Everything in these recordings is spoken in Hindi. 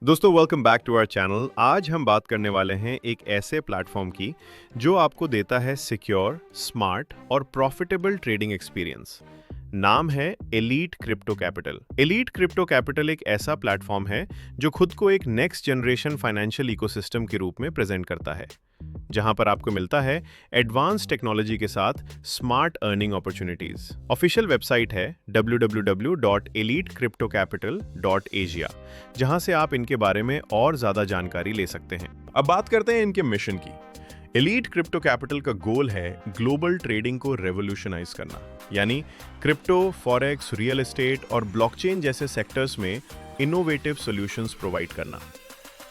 दोस्तों welcome back to our channel. आज हम बात करने वाले हैं एक ऐसे प्लेटफॉर्म की जो आपको देता है सिक्योर, स्मार्ट और प्रॉफिटेबल ट्रेडिंग एक्सपीरियंस। नाम है elite crypto capital. Elite crypto capital एक ऐसा प्लेटफॉर्म है जो खुद को एक नेक्स्ट जनरेशन फाइनेंशियल इकोसिस्टम के रूप में प्रेजेंट करता है, जहां पर आपको मिलता है एडवांस टेक्नोलॉजी के साथ smart earning opportunities. Official website है www.elitecryptocapital.asia, जहां से आप इनके बारे में और ज्यादा जानकारी ले सकते हैं। अब बात करते हैं इनके मिशन की। एलीट क्रिप्टो कैपिटल का गोल है ग्लोबल ट्रेडिंग को रेवोल्यूशनाइज करना, यानी क्रिप्टो, फॉरेक्स, रियल एस्टेट और ब्लॉकचेन जैसे सेक्टर्स में इनोवेटिव सॉल्यूशंस प्रोवाइड करना।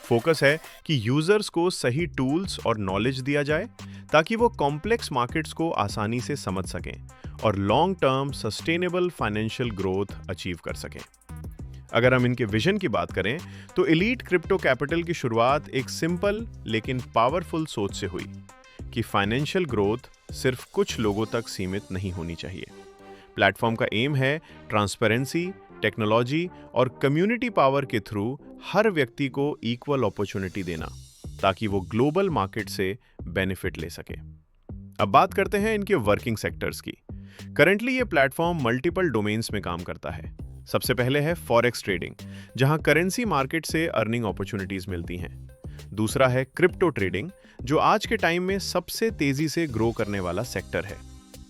फोकस है कि यूजर्स को सही टूल्स और नॉलेज दिया जाए ताकि वो कॉम्प्लेक्स मार्केट्स को आसानी से समझ सकें और long term sustainable financial growth achieve कर सकें। अगर हम इनके विजन की बात करें तो एलीट क्रिप्टो कैपिटल की शुरुआत एक सिंपल लेकिन पावरफुल सोच से हुई कि फाइनेंशियल ग्रोथ सिर्फ कुछ लोगों तक सीमित नहीं होनी चाहिए। प्लेटफॉर्म का एम है ट्रांसपेरेंसी, टेक्नोलॉजी और कम्युनिटी पावर के थ्रू हर व्यक्ति को इक्वल अपॉर्चुनिटी देना ताकि वो ग्लोबल मार्केट से बेनिफिट ले सके। अब बात करते हैं इनके वर्किंग सेक्टर्स की। करंटली ये प्लेटफॉर्म मल्टीपल डोमेन्स में काम करता है। सबसे पहले है फॉरेक्स ट्रेडिंग, जहां करेंसी मार्केट से अर्निंग अपॉर्चुनिटीज मिलती हैं। दूसरा है क्रिप्टो ट्रेडिंग, जो आज के टाइम में सबसे तेजी से ग्रो करने वाला सेक्टर है।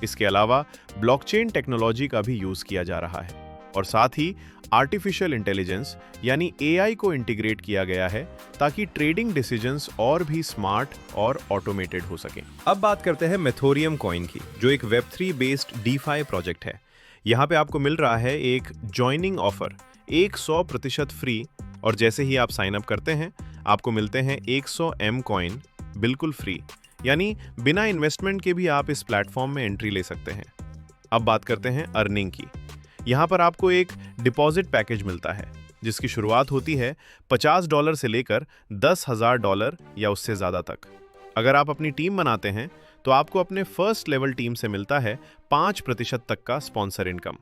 इसके अलावा ब्लॉकचेन टेक्नोलॉजी का भी यूज किया जा रहा है और साथ ही आर्टिफिशियल इंटेलिजेंस यानी एआई को इंटीग्रेट किया गया है ताकि ट्रेडिंग डिसीजंस और भी स्मार्ट और ऑटोमेटेड हो सकें। अब बात करते हैं मेथोरियम कॉइन की, जो एक वेब3 बेस्ड डीफाई प्रोजेक्ट है। यहाँ पे आपको मिल रहा है एक ज्वाइनिंग ऑफर 100% फ्री, और जैसे ही आप साइन अप करते हैं आपको मिलते हैं 100 M कॉइन बिल्कुल फ्री, यानी बिना इन्वेस्टमेंट के भी आप इस प्लेटफॉर्म में एंट्री ले सकते हैं। अब बात करते हैं अर्निंग की। यहाँ पर आपको एक डिपॉजिट पैकेज मिलता है जिसकी शुरुआत होती है $50 से लेकर $10,000 या उससे ज़्यादा तक। अगर आप अपनी टीम बनाते हैं तो आपको अपने फर्स्ट लेवल टीम से मिलता है 5% तक का स्पॉन्सर इनकम,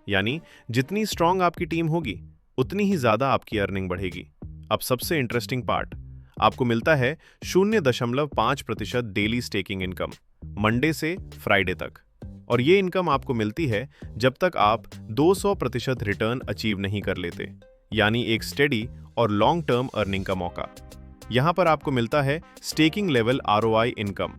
यानी जितनी स्ट्रांग आपकी टीम होगी उतनी ही ज़्यादा आपकी अर्निंग बढ़ेगी। अब सबसे इंटरेस्टिंग पार्ट, आपको मिलता है 0.5% डेली स्टेकिंग इनकम मंडे से फ्राइडे तक, और ये इनकम आपको मिलती है जब तक आप 200% रिटर्न अचीव नहीं कर लेते, यानी एक स्टेडी और लॉन्ग टर्म अर्निंग का मौका। यहाँ पर आपको मिलता है staking level ROI income.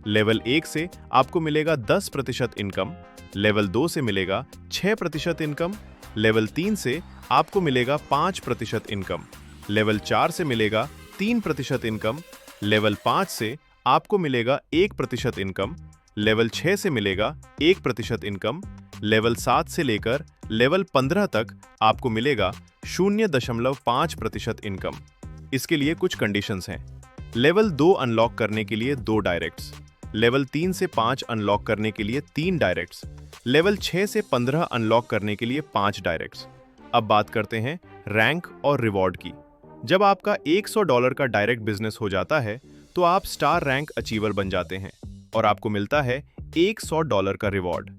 Level 1 से आपको मिलेगा 10% इनकम, लेवल 2 से मिलेगा 6% इनकम, लेवल 3 से आपको मिलेगा 5% इनकम, लेवल 4 से मिलेगा 3% इनकम, लेवल 5 से आपको मिलेगा 1% इनकम, लेवल 6 से मिलेगा 1% इनकम, लेवल 7 से लेकर लेवल 15 तक आपको मिलेगा 0.5% इनकम। इसके लिए कुछ कंडीशंस हैं। लेवल 2 अनलॉक करने के लिए 2 डायरेक्ट्स, लेवल 3 से 5 अनलॉक करने के लिए 3 डायरेक्ट्स, लेवल 6 से 15 अनलॉक करने के लिए 5 डायरेक्ट्स। अब बात करते हैं रैंक और रिवॉर्ड की। जब आपका $100 का डायरेक्ट बिजनेस हो जाता है तो आप स्टार रैंक अचीवर बन जाते हैं और आपको मिलता है $100 का रिवॉर्ड।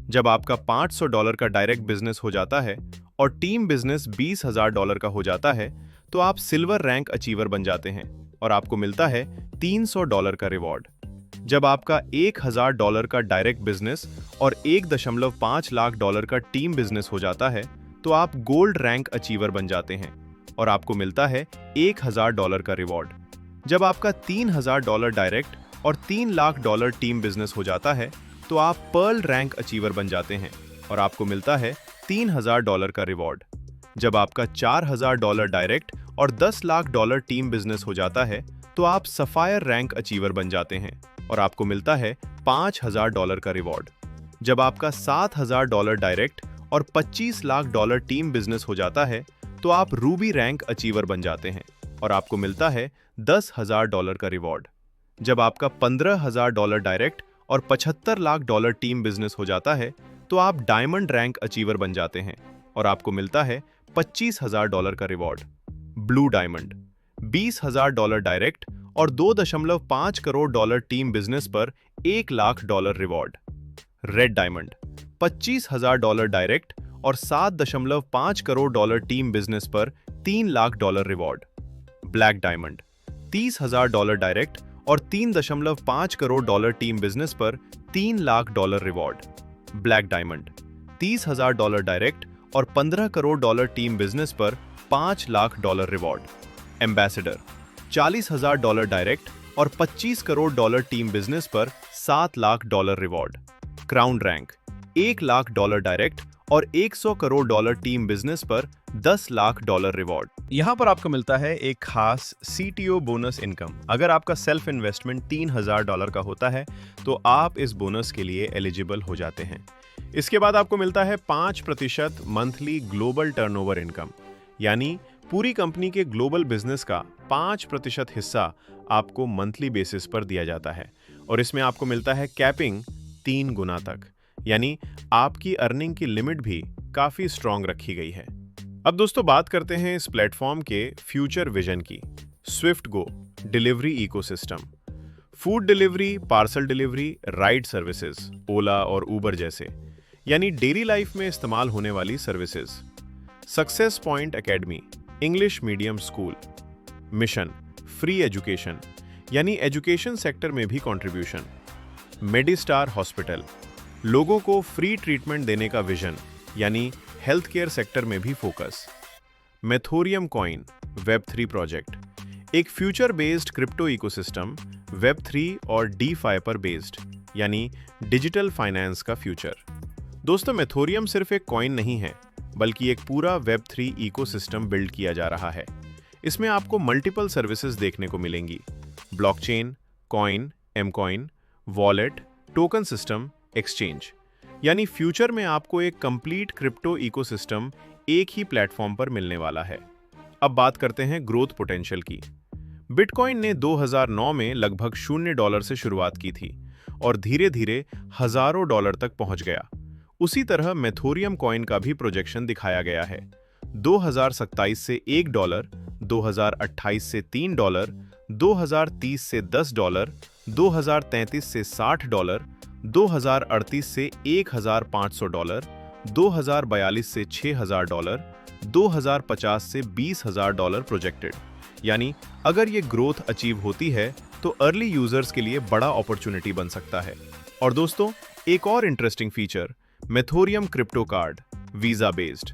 जब आपका $500 का डायरेक्ट बिजनेस हो जाता है और टीम बिजनेस $20,000 का हो जाता है तो आप सिल्वर रैंक अचीवर बन जाते हैं और आपको मिलता है $300 का रिवॉर्ड। जब आपका $1,000 का डायरेक्ट बिजनेस और $1.5 लाख का टीम बिजनेस हो जाता है तो आप गोल्ड रैंक अचीवर बन जाते हैं और आपको मिलता है $1,000 का रिवॉर्ड। जब आपका $3,000 डायरेक्ट और $3 लाख टीम बिजनेस हो जाता है तो आप पर्ल रैंक अचीवर बन जाते हैं और आपको मिलता है $3,000 का रिवॉर्ड। जब आपका $4,000 डायरेक्ट और $10 लाख टीम बिजनेस हो जाता है तो आप सफायर रैंक अचीवर बन जाते हैं और आपको मिलता है $5,000 का रिवॉर्ड। जब आपका $7,000 डायरेक्ट और $25 लाख टीम बिजनेस हो जाता है तो आप रूबी रैंक अचीवर बन जाते हैं और आपको मिलता है $10,000 का रिवॉर्ड। जब आपका $15,000 डायरेक्ट और $75 लाख टीम बिजनेस हो जाता है तो आप डायमंड रैंक अचीवर बन जाते हैं और आपको मिलता है $25,000 का रिवॉर्ड। ब्लू डायमंड, $20,000 डायरेक्ट और $2.5 करोड़ टीम बिजनेस पर $1 lakh reward. Red diamond, $25,000 direct और $7.5 करोड़ टीम बिजनेस पर $3 lakh reward. Black diamond, $30,000 direct और $3.5 करोड़ टीम बिजनेस पर $3 lakh reward. Black diamond, $30,000 direct और $15 करोड़ टीम बिजनेस पर $5 लाख रिवॉर्ड। एम्बेसडर, $40,000 डायरेक्ट और $25 करोड़ टीम बिजनेस पर $7 lakh reward. Crown rank, $1 lakh direct और $100 करोड़ टीम बिजनेस पर $10 लाख रिवॉर्ड। यहाँ पर आपको मिलता है एक खास CTO बोनस इनकम। अगर आपका सेल्फ इन्वेस्टमेंट $3,000 का होता है तो आप इस बोनस के लिए एलिजिबल हो जाते हैं। इसके बाद आपको मिलता है 5% मंथली ग्लोबल टर्नओवर इनकम, यानी पूरी कंपनी के ग्लोबल बिजनेस का 5% हिस्सा आपको मंथली बेसिस पर दिया जाता है और इसमें आपको मिलता है कैपिंग 3 गुना तक, यानी आपकी अर्निंग की लिमिट भी काफी स्ट्रांग रखी गई है। अब दोस्तों बात करते हैं इस प्लेटफॉर्म के फ्यूचर विजन की। Swift Go delivery ecosystem, food delivery, parcel delivery, ride services, Ola और उबर जैसे, यानी डेली लाइफ में इस्तेमाल होने वाली services. Success point academy, English medium school. Mission, free education, यानी एजुकेशन सेक्टर में भी कंट्रीब्यूशन। मेडिस्टार हॉस्पिटल, लोगों को फ्री ट्रीटमेंट देने का विजन, यानी हेल्थ केयर सेक्टर में भी फोकस। मेथोरियम कॉइन, वेब3 प्रोजेक्ट, एक future based crypto ecosystem, Web3 और DeFi पर बेस्ड, यानी डिजिटल फाइनेंस का फ्यूचर। दोस्तों मेथोरियम सिर्फ एक कॉइन नहीं है, बल्कि एक पूरा वेब3 इकोसिस्टम बिल्ड किया जा रहा है। इसमें आपको मल्टीपल सर्विसेज देखने को मिलेंगी, blockchain, coin, M coin, wallet, token system, exchange, यानी फ्यूचर में आपको एक कंप्लीट क्रिप्टो इकोसिस्टम एक ही प्लेटफॉर्म पर मिलने वाला है। अब बात करते हैं ग्रोथ पोटेंशियल की। बिटकॉइन ने 2009 में लगभग $0 से शुरुआत की थी और धीरे धीरे हजारों डॉलर तक पहुंच गया। उसी तरह मेथोरियम कॉइन का भी प्रोजेक्शन दिखाया गया है। 2027 से $1, 2028 से $3, 2030 से $10, 2033 से $60, 2038 से $1,500, 2042 से $6,000, 2050 से $20,000 प्रोजेक्टेड। यानी अगर ये ग्रोथ अचीव होती है तो अर्ली यूजर्स के लिए बड़ा अपॉर्चुनिटी बन सकता है। और दोस्तों एक और interesting feature, Methorium crypto card, Visa based.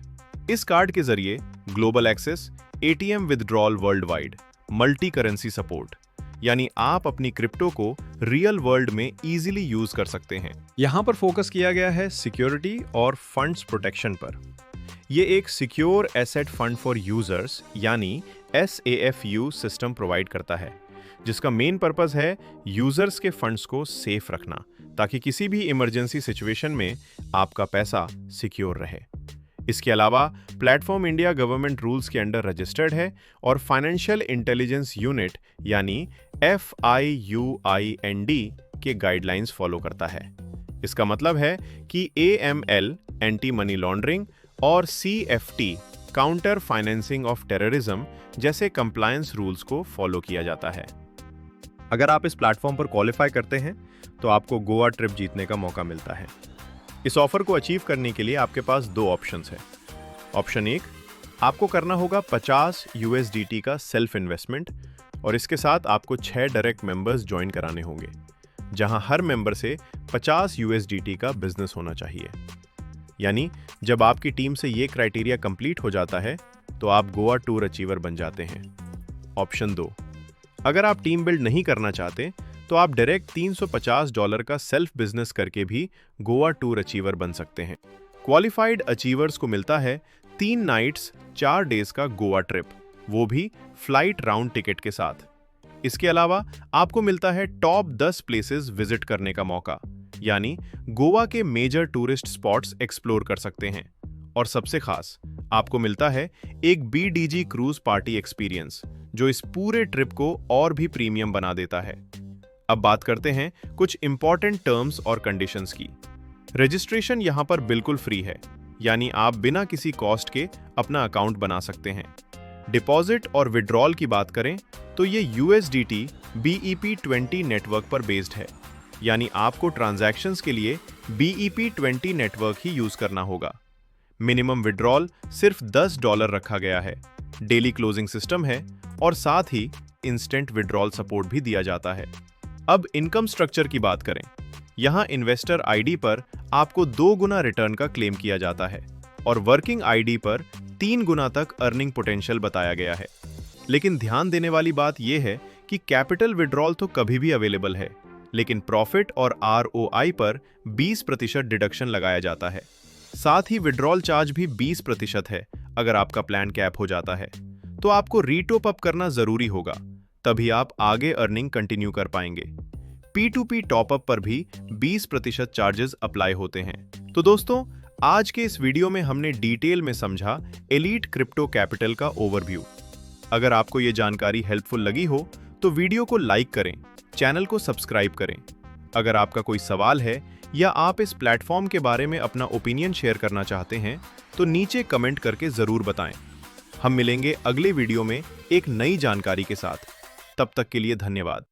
इस कार्ड के जरिए global access, ATM withdrawal world wide, multi currency support, यानी आप अपनी क्रिप्टो को रियल वर्ल्ड में इजीली यूज कर सकते हैं। यहाँ पर फोकस किया गया है सिक्योरिटी और फंड्स प्रोटेक्शन पर। ये एक secure asset fund for users यानी SAFU सिस्टम प्रोवाइड करता है, जिसका मेन पर्पस है यूजर्स के फंड्स को सेफ रखना, ताकि किसी भी इमरजेंसी सिचुएशन में आपका पैसा सिक्योर रहे। इसके अलावा प्लेटफॉर्म इंडिया गवर्नमेंट रूल्स के अंडर रजिस्टर्ड है और फाइनेंशियल इंटेलिजेंस यूनिट यानी FIUIND के गाइडलाइंस फॉलो करता है। इसका मतलब है कि AML एंटी मनी लॉन्ड्रिंग और CFT counter financing of terrorism जैसे कंप्लायंस रूल्स को फॉलो किया जाता है। अगर आप इस प्लेटफॉर्म पर क्वालिफाई करते हैं तो आपको गोवा ट्रिप जीतने का मौका मिलता है। इस ऑफर को अचीव करने के लिए आपके पास 2 ऑप्शंस हैं। ऑप्शन 1, आपको करना होगा $50 USDT का सेल्फ इन्वेस्टमेंट और इसके साथ आपको 6 डायरेक्ट मेंबर्स ज्वाइन कराने होंगे, जहां हर मेंबर से $50 USDT का बिजनेस होना चाहिए। यानी जब आपकी टीम से ये क्राइटेरिया कंप्लीट हो जाता है तो आप गोवा टूर अचीवर बन जाते हैं। ऑप्शन 2, अगर आप टीम बिल्ड नहीं करना चाहते तो आप डायरेक्ट $350 का सेल्फ बिजनेस करके भी गोवा टूर अचीवर बन सकते हैं। क्वालिफाइड अचीवर्स को मिलता है 3 नाइट्स 4 डेज का गोवा ट्रिप, वो भी फ्लाइट राउंड टिकट के साथ। इसके अलावा आपको मिलता है टॉप 10 प्लेसेस विजिट करने का मौका, यानी गोवा के मेजर टूरिस्ट स्पॉट्स एक्सप्लोर कर सकते हैं। और सबसे खास, आपको मिलता है एक BDG क्रूज पार्टी एक्सपीरियंस, जो इस पूरे ट्रिप को और भी प्रीमियम बना देता है। अब बात करते हैं कुछ इंपॉर्टेंट टर्म्स और कंडीशंस की। रजिस्ट्रेशन यहां पर बिल्कुल फ्री है, यानी आप बिना किसी कॉस्ट के अपना अकाउंट बना सकते हैं। डिपॉजिट और विड्रॉल की बात करें तो ये USDT BEP20 नेटवर्क पर बेस्ड है, यानी आपको ट्रांजैक्शंस के लिए BEP20 नेटवर्क ही यूज करना होगा। मिनिमम विड्रॉल सिर्फ $10 रखा गया है। डेली क्लोजिंग सिस्टम है और साथ ही इंस्टेंट विड्रॉल सपोर्ट भी दिया जाता है। अब इनकम स्ट्रक्चर की बात करें। यहाँ इन्वेस्टर आईडी पर आपको 2 गुना रिटर्न का क्लेम किया जाता है और वर्किंग आईडी पर 3 गुना तक अर्निंग पोटेंशियल बताया गया है। लेकिन ध्यान देने वाली बात यह है कि कैपिटल विड्रॉल तो कभी भी अवेलेबल है, लेकिन प्रॉफिट और आरओआई पर 20% डिडक्शन लगाया जाता है। साथ ही विड्रॉल चार्ज भी 20% है अगर आपका प्लान कैप हो जाता है। तो आपको रीटॉप अप करना जरूरी होगा, तभी आप आगे अर्निंग कंटिन्यू कर पाएंगे। P2P टॉपअप पर भी 20% चार्जेस अप्लाई होते हैं। तो दोस्तों, आज के इस वीडियो में हमने डिटेल में समझा एलीट क्रिप्टो कैपिटल का ओवरव्यू। अगर आपको ये जानकारी हेल्पफुल लगी हो तो वीडियो को लाइक करें, चैनल को सब्सक्राइब करें। अगर आपका कोई सवाल है या आप इस प्लेटफॉर्म के बारे में अपना ओपिनियन शेयर करना चाहते हैं तो नीचे कमेंट करके जरूर बताएं। हम मिलेंगे अगले वीडियो में एक नई जानकारी के साथ। तब तक के लिए धन्यवाद।